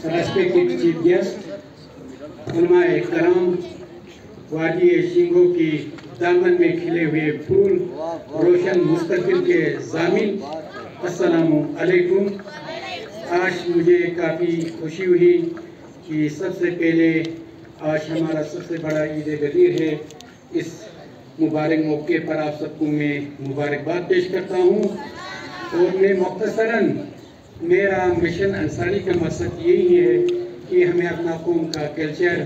Respected Chief Guest, उलमाए कराम, वादी शिंगो की दामन में खिले हुए फूल, रोशन मुस्तक़बिल के ज़ामिन, अस्सलामु अलैकुम। आज मुझे काफ़ी खुशी हुई कि सबसे पहले आज हमारा सबसे बड़ा ईद गदीर है। इस मुबारक मौके पर आप सबको मैं मुबारकबाद पेश करता हूँ और मैं मुख्तसरन मेरा मिशन अंसारी का मकसद यही है कि हमें अपना कौम का कल्चर,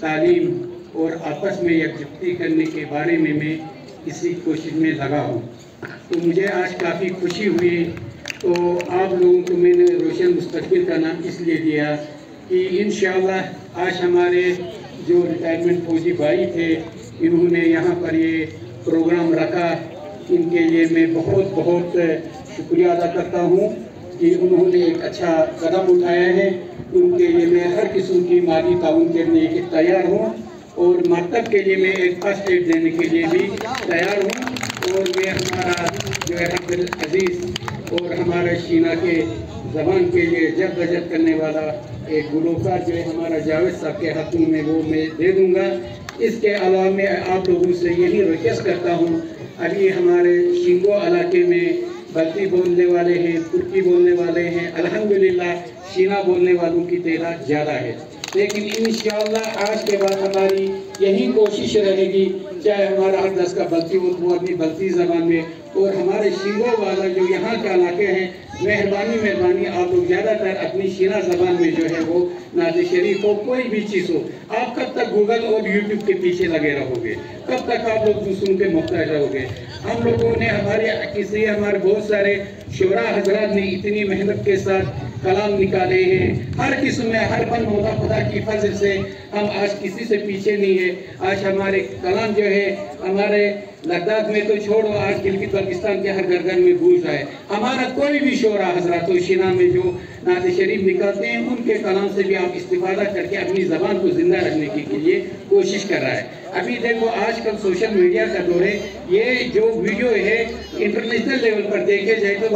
तालीम और आपस में यकजुहती करने के बारे में मैं इसी कोशिश में लगा हूँ। तो मुझे आज काफ़ी खुशी हुई। तो आप लोगों को मैंने रोशन मुस्तक़बिल का नाम इसलिए दिया कि इंशाअल्लाह आज हमारे जो रिटायरमेंट फौजी भाई थे, इन्होंने यहाँ पर ये प्रोग्राम रखा। इनके लिए मैं बहुत बहुत शुक्रिया अदा करता हूँ कि उन्होंने एक अच्छा कदम उठाया है। उनके लिए मैं हर किस्म की माली ताउन करने के तैयार हूँ और मकतब के लिए मैं एक फर्स्ट एड देने के लिए भी तैयार हूँ। और मैं हमारा जो है अब्दुल अजीज़ और हमारे शीना के ज़बान के लिए जद्दोजहद करने वाला एक गुलकार जो है हमारा जावेद साहब के हाथों में वो मैं दे दूँगा। इसके अलावा मैं आप लोगों से यही रिक्वेस्ट करता हूँ, अभी हमारे शिंगो इलाके में बल्ती बोलने वाले हैं, तुर्की बोलने वाले हैं, अल्हम्दुलिल्लाह शीना बोलने वालों की तादाद ज़्यादा है। लेकिन इंशाअल्लाह आज के बाद हमारी यही कोशिश रहेगी, चाहे हमारा 8-10 का बल्ती वो अपनी बल्ती ज़बान में, और हमारे शिंगो वाला जो यहाँ के इलाके हैं, मेहरबानी आप लोग ज़्यादातर अपनी शीना ज़बान में जो है वो नाज़ शरीफ हो, कोई भी चीज़ हो, आप कब तक गूगल और यूट्यूब के पीछे लगे रहोगे? कब तक आप लोग दूसरों के मोहताज रहोगे? हम लोगों ने हमारे बहुत सारे शोरा हजरात ने इतनी मेहनत के साथ कलाम निकाले हैं। हर किस्म में हर फन होता खुदा की फजल से हम आज किसी से पीछे नहीं है। आज हमारे कलाम जो है हमारे लद्दाख में तो छोड़ो, आज गिलगित बल्तिस्तान के हर घर में गूंज रहा है। हमारा कोई भी शोरा हजरात शीना में जो नात शरीफ निकालते हैं, उनके कलाम से भी आप इस्तिफादा करके अपनी ज़बान को जिंदा रखने के लिए कोशिश कर रहा है। अभी देखो आजकल सोशल मीडिया का दौर है, ये जो वीडियो है इंटरनेशनल लेवल पर देखे जाए तो